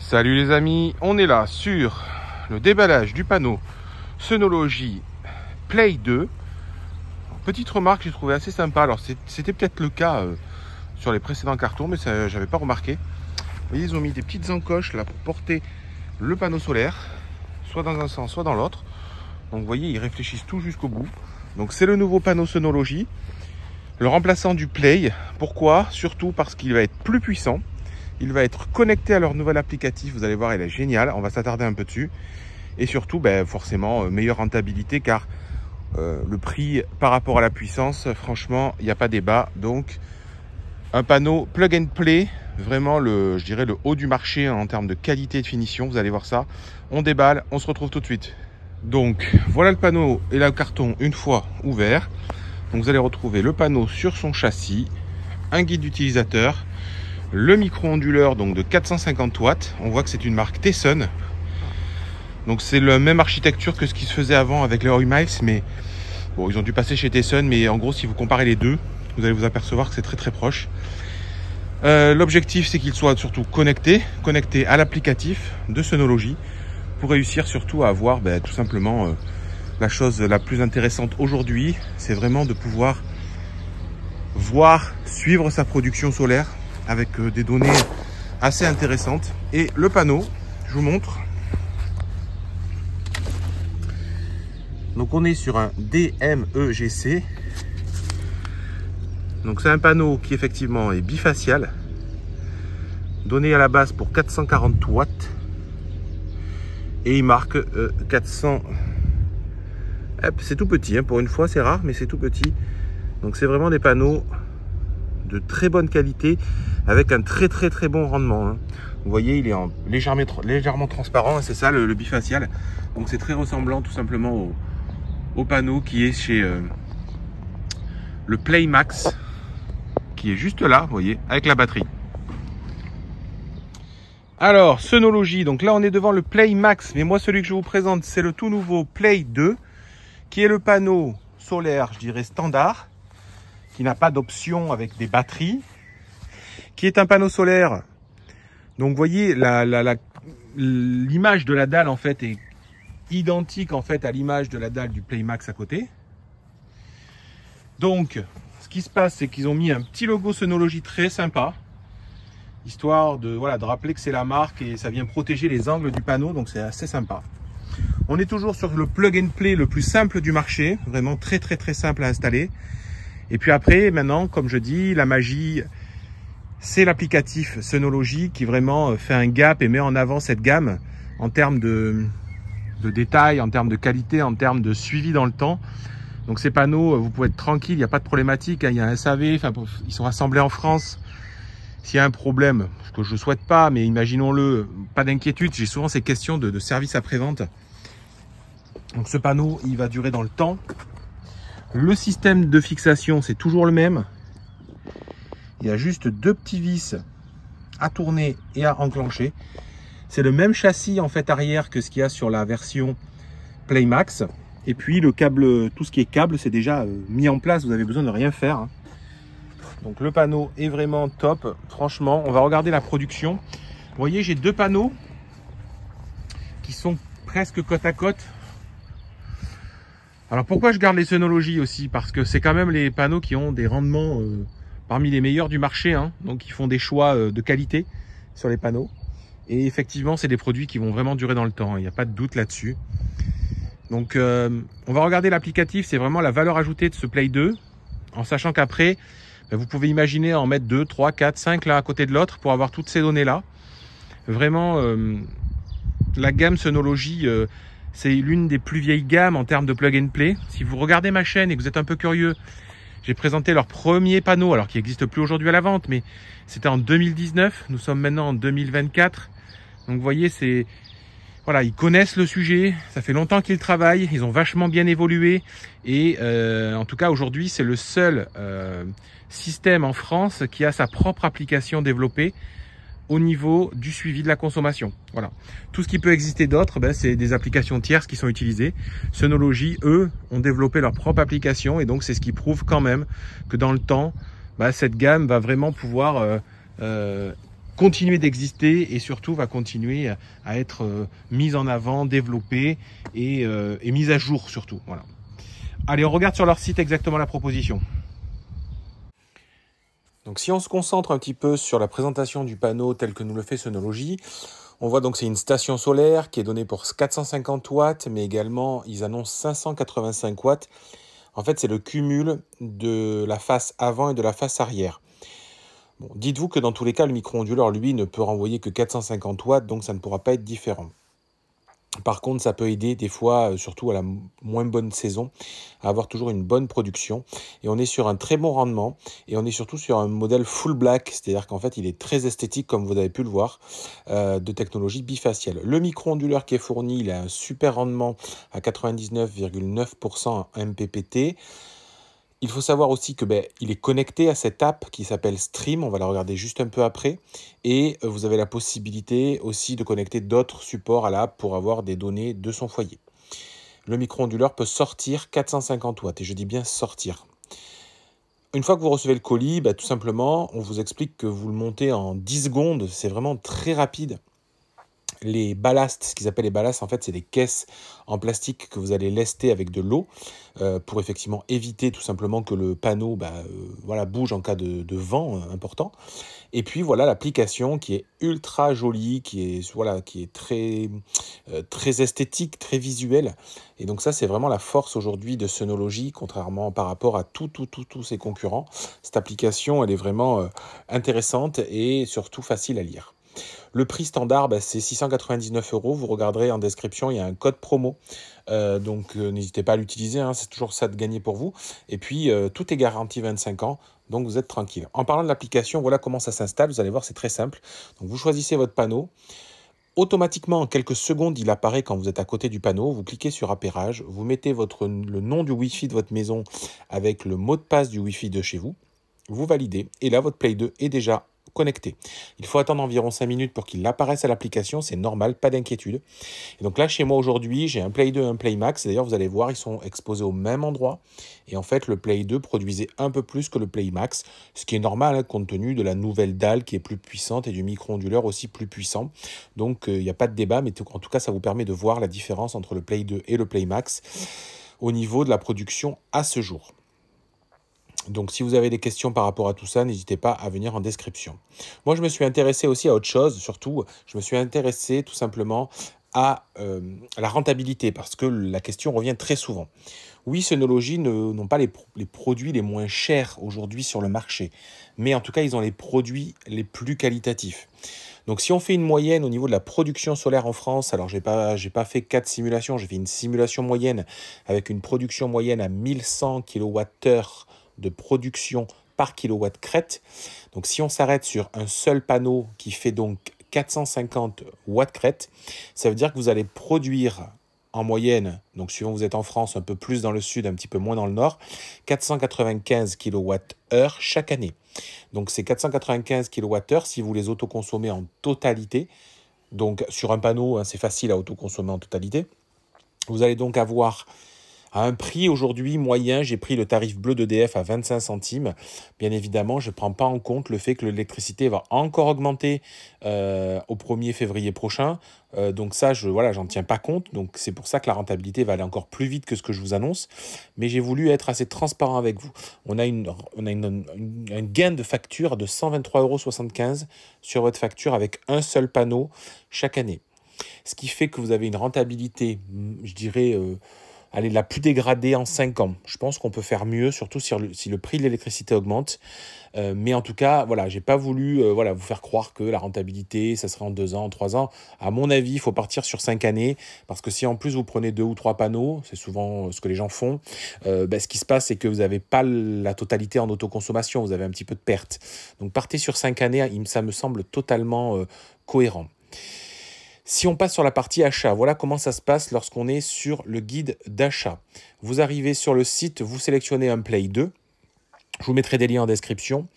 Salut les amis, on est là sur le déballage du panneau Synology Play 2. Petite remarque, j'ai trouvé assez sympa. Alors c'était peut-être le cas sur les précédents cartons, mais j'avais pas remarqué. Vous voyez, ils ont mis des petites encoches là pour porter le panneau solaire, soit dans un sens, soit dans l'autre. Donc vous voyez, ils réfléchissent tout jusqu'au bout. Donc c'est le nouveau panneau Synology, le remplaçant du Play. Pourquoi? Surtout parce qu'il va être plus puissant. Il va être connecté à leur nouvel applicatif. Vous allez voir, il est génial. On va s'attarder un peu dessus. Et surtout, forcément, meilleure rentabilité car le prix par rapport à la puissance, franchement, il n'y a pas débat. Donc, un panneau plug and play, vraiment je dirais le haut du marché en termes de qualité et de finition. Vous allez voir ça. On déballe, on se retrouve tout de suite. Donc, voilà le panneau et le carton une fois ouvert. Donc, vous allez retrouver le panneau sur son châssis, un guide d'utilisateur, le micro-onduleur donc de 450 watts. On voit que c'est une marque Tesson. Donc c'est la même architecture que ce qui se faisait avant avec les Miles, mais bon, ils ont dû passer chez Tesson. Mais en gros, si vous comparez les deux, vous allez vous apercevoir que c'est très très proche. L'objectif, c'est qu'il soit surtout connecté à l'applicatif de Synology pour réussir surtout à avoir tout simplement la chose la plus intéressante aujourd'hui, c'est vraiment de pouvoir suivre sa production solaire avec des données assez intéressantes. Et le panneau, je vous montre. Donc on est sur un DMEGC. Donc c'est un panneau qui effectivement est bifacial, donné à la base pour 440 watts. Et il marque 400. C'est tout petit, hein. Pour une fois c'est rare, mais c'est tout petit. Donc c'est vraiment des panneaux de très bonne qualité avec un très bon rendement, hein. Vous voyez, il est légèrement transparent, c'est ça le bifacial. Donc c'est très ressemblant tout simplement au panneau qui est chez le Play Max, qui est juste là, vous voyez, avec la batterie. Alors Synology, donc là on est devant le Play Max, mais moi celui que je vous présente c'est le tout nouveau Play 2, qui est le panneau solaire, je dirais standard, qui n'a pas d'option avec des batteries, qui est un panneau solaire. Donc vous voyez, l'image de la dalle en fait est identique en fait à l'image de la dalle du Play Max à côté. Donc ce qui se passe, c'est qu'ils ont mis un petit logo Synology très sympa, histoire de rappeler que c'est la marque et ça vient protéger les angles du panneau, donc c'est assez sympa. On est toujours sur le plug and play le plus simple du marché, vraiment très simple à installer. Et puis après, maintenant, comme je dis, la magie, c'est l'applicatif Synology qui vraiment fait un gap et met en avant cette gamme en termes de détails, en termes de qualité, en termes de suivi dans le temps. Donc ces panneaux, vous pouvez être tranquille, il n'y a pas de problématique, hein, il y a un SAV, ils sont assemblés en France. S'il y a un problème, ce que je ne souhaite pas, mais imaginons-le, pas d'inquiétude, j'ai souvent ces questions de service après-vente. Donc ce panneau, il va durer dans le temps. Le système de fixation, c'est toujours le même. Il y a juste deux petits vis à tourner et à enclencher. C'est le même châssis en fait arrière que ce qu'il y a sur la version Play Max. Et puis le câble, tout ce qui est câble, c'est déjà mis en place. Vous avez besoin de rien faire, hein. Donc le panneau est vraiment top. Franchement, on va regarder la production. Vous voyez, j'ai deux panneaux qui sont presque côte à côte. Alors pourquoi je garde les Synology aussi? Parce que c'est quand même les panneaux qui ont des rendements parmi les meilleurs du marché, hein. Donc ils font des choix de qualité sur les panneaux. Et effectivement, c'est des produits qui vont vraiment durer dans le temps, hein. Il n'y a pas de doute là-dessus. Donc on va regarder l'applicatif, c'est vraiment la valeur ajoutée de ce Play 2. En sachant qu'après, vous pouvez imaginer en mettre 2, 3, 4, 5 l'un à côté de l'autre pour avoir toutes ces données-là. Vraiment, la gamme Synology, c'est l'une des plus vieilles gammes en termes de plug and play. Si vous regardez ma chaîne et que vous êtes un peu curieux, j'ai présenté leur premier panneau, alors qui n'existe plus aujourd'hui à la vente, mais c'était en 2019. Nous sommes maintenant en 2024. Donc vous voyez, voilà, ils connaissent le sujet, ça fait longtemps qu'ils travaillent, ils ont vachement bien évolué. Et en tout cas, aujourd'hui, c'est le seul système en France qui a sa propre application développée au niveau du suivi de la consommation. Voilà. Tout ce qui peut exister d'autre, c'est des applications tierces qui sont utilisées. Synology, eux, ont développé leur propre application et donc c'est ce qui prouve quand même que dans le temps, cette gamme va vraiment pouvoir continuer d'exister et surtout va continuer à être mise en avant, développée et mise à jour surtout. Voilà. Allez, on regarde sur leur site exactement la proposition. Donc si on se concentre un petit peu sur la présentation du panneau tel que nous le fait Sonology, on voit donc c'est une station solaire qui est donnée pour 450 watts, mais également ils annoncent 585 watts. En fait, c'est le cumul de la face avant et de la face arrière. Bon, dites-vous que dans tous les cas, le micro-onduleur, lui, ne peut renvoyer que 450 watts, donc ça ne pourra pas être différent. Par contre, ça peut aider des fois, surtout à la moins bonne saison, à avoir toujours une bonne production. Et on est sur un très bon rendement. Et on est surtout sur un modèle full black, c'est-à-dire qu'en fait, il est très esthétique, comme vous avez pu le voir, de technologie bifaciale. Le micro-onduleur qui est fourni, il a un super rendement à 99,9% MPPT. Il faut savoir aussi que il est connecté à cette app qui s'appelle Stream, on va la regarder juste un peu après, et vous avez la possibilité aussi de connecter d'autres supports à l'app pour avoir des données de son foyer. Le micro-onduleur peut sortir 450 watts, et je dis bien sortir. Une fois que vous recevez le colis, tout simplement, on vous explique que vous le montez en 10 secondes, c'est vraiment très rapide. Les ballasts, ce qu'ils appellent les ballasts, en fait, c'est des caisses en plastique que vous allez lester avec de l'eau pour effectivement éviter tout simplement que le panneau bouge en cas de vent important. Et puis voilà l'application qui est ultra jolie, qui est très esthétique, très visuelle. Et donc ça, c'est vraiment la force aujourd'hui de Sonology, contrairement par rapport à tous ses concurrents. Cette application, elle est vraiment intéressante et surtout facile à lire. Le prix standard, c'est 699 €. Vous regarderez en description, il y a un code promo. Donc n'hésitez pas à l'utiliser, hein, c'est toujours ça de gagner pour vous. Et puis tout est garanti 25 ans, donc vous êtes tranquille. En parlant de l'application, voilà comment ça s'installe. Vous allez voir, c'est très simple. Donc vous choisissez votre panneau. Automatiquement, en quelques secondes, il apparaît quand vous êtes à côté du panneau. Vous cliquez sur appairage, vous mettez le nom du Wi-Fi de votre maison avec le mot de passe du Wi-Fi de chez vous. Vous validez et là, votre Play 2 est déjà connecté. Il faut attendre environ 5 minutes pour qu'il apparaisse à l'application, c'est normal, pas d'inquiétude. Et donc là, chez moi aujourd'hui, j'ai un Play 2 et un Play Max. D'ailleurs, vous allez voir, ils sont exposés au même endroit. Et en fait, le Play 2 produisait un peu plus que le Play Max, ce qui est normal hein, compte tenu de la nouvelle dalle qui est plus puissante et du micro-onduleur aussi plus puissant. Donc, il n'y a pas de débat, mais en tout cas, ça vous permet de voir la différence entre le Play 2 et le Play Max au niveau de la production à ce jour. Donc, si vous avez des questions par rapport à tout ça, n'hésitez pas à venir en description. Moi, je me suis intéressé aussi à autre chose. Surtout, je me suis intéressé tout simplement à la rentabilité parce que la question revient très souvent. Oui, Sonology n'ont pas les produits les moins chers aujourd'hui sur le marché, mais en tout cas, ils ont les produits les plus qualitatifs. Donc, si on fait une moyenne au niveau de la production solaire en France, alors j'ai pas fait 4 simulations, j'ai fait une simulation moyenne avec une production moyenne à 1100 kWh de production par kilowatt crête. Donc si on s'arrête sur un seul panneau qui fait donc 450 watts crête, ça veut dire que vous allez produire en moyenne, donc suivant vous êtes en France, un peu plus dans le sud, un petit peu moins dans le nord, 495 kWh chaque année. Donc ces 495 kWh, si vous les autoconsommez en totalité, donc sur un panneau, hein, c'est facile à autoconsommer en totalité, vous allez donc avoir à un prix aujourd'hui moyen, j'ai pris le tarif bleu d'EDF à 25 centimes. Bien évidemment, je ne prends pas en compte le fait que l'électricité va encore augmenter au 1er février prochain. Donc ça, j'en tiens pas compte. Donc c'est pour ça que la rentabilité va aller encore plus vite que ce que je vous annonce. Mais j'ai voulu être assez transparent avec vous. On a un gain de facture de 123,75 € sur votre facture avec un seul panneau chaque année. Ce qui fait que vous avez une rentabilité, je dirais... elle est la plus dégradée en 5 ans. Je pense qu'on peut faire mieux, surtout si le prix de l'électricité augmente. Mais en tout cas, voilà, j'ai pas voulu vous faire croire que la rentabilité, ça serait en 2 ans, en 3 ans. À mon avis, il faut partir sur 5 années. Parce que si en plus vous prenez 2 ou 3 panneaux, c'est souvent ce que les gens font, ce qui se passe, c'est que vous n'avez pas la totalité en autoconsommation. Vous avez un petit peu de perte. Donc partez sur 5 années, ça me semble totalement cohérent. Si on passe sur la partie achat, voilà comment ça se passe lorsqu'on est sur le guide d'achat. Vous arrivez sur le site, vous sélectionnez un Play 2. Je vous mettrai des liens en description.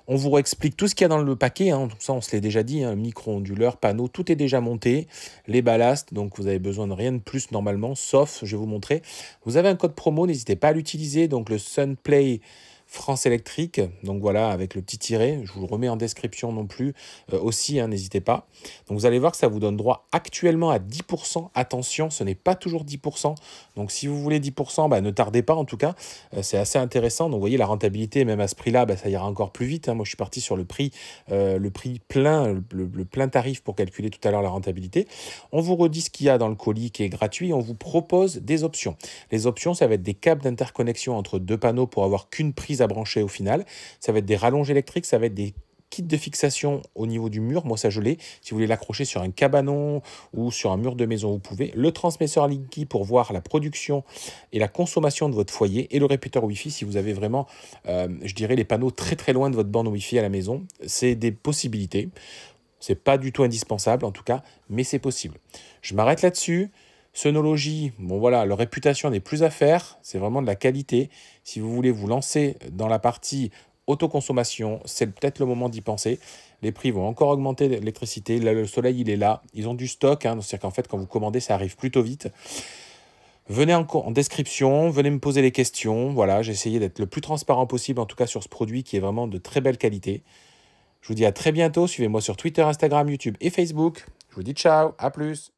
On vous explique tout ce qu'il y a dans le paquet. Hein. Tout ça, on se l'est déjà dit. Hein. Micro-onduleur, panneau, tout est déjà monté. Les ballasts, donc vous avez besoin de rien de plus normalement, sauf, je vais vous montrer. Vous avez un code promo, n'hésitez pas à l'utiliser. Donc le Sunplay France Électrique. Donc voilà, avec le petit tiret, je vous le remets en description non plus aussi, hein, n'hésitez pas. Donc vous allez voir que ça vous donne droit actuellement à 10%. Attention, ce n'est pas toujours 10%. Donc si vous voulez 10%, bah, ne tardez pas en tout cas. C'est assez intéressant. Donc vous voyez, la rentabilité, même à ce prix-là, bah, ça ira encore plus vite, hein. Moi, je suis parti sur le prix plein, le plein tarif pour calculer tout à l'heure la rentabilité. On vous redit ce qu'il y a dans le colis qui est gratuit. On vous propose des options. Les options, ça va être des câbles d'interconnexion entre deux panneaux pour avoir qu'une prise à brancher au final. Ça va être des rallonges électriques, ça va être des kit de fixation au niveau du mur, moi ça je l'ai. Si vous voulez l'accrocher sur un cabanon ou sur un mur de maison, vous pouvez. Le transmetteur Linky pour voir la production et la consommation de votre foyer, et le répéteur Wi-Fi si vous avez vraiment, je dirais, les panneaux très très loin de votre borne Wi-Fi à la maison. C'est des possibilités. C'est pas du tout indispensable en tout cas, mais c'est possible. Je m'arrête là-dessus. Sonologie, bon voilà, leur réputation n'est plus à faire, c'est vraiment de la qualité. Si vous voulez vous lancer dans la partie autoconsommation, c'est peut-être le moment d'y penser. Les prix vont encore augmenter l'électricité, le soleil il est là, ils ont du stock, hein, c'est-à-dire qu'en fait quand vous commandez ça arrive plutôt vite. Venez en description, venez me poser les questions, voilà, j'ai essayé d'être le plus transparent possible en tout cas sur ce produit qui est vraiment de très belle qualité. Je vous dis à très bientôt, suivez-moi sur Twitter, Instagram, YouTube et Facebook. Je vous dis ciao, à plus.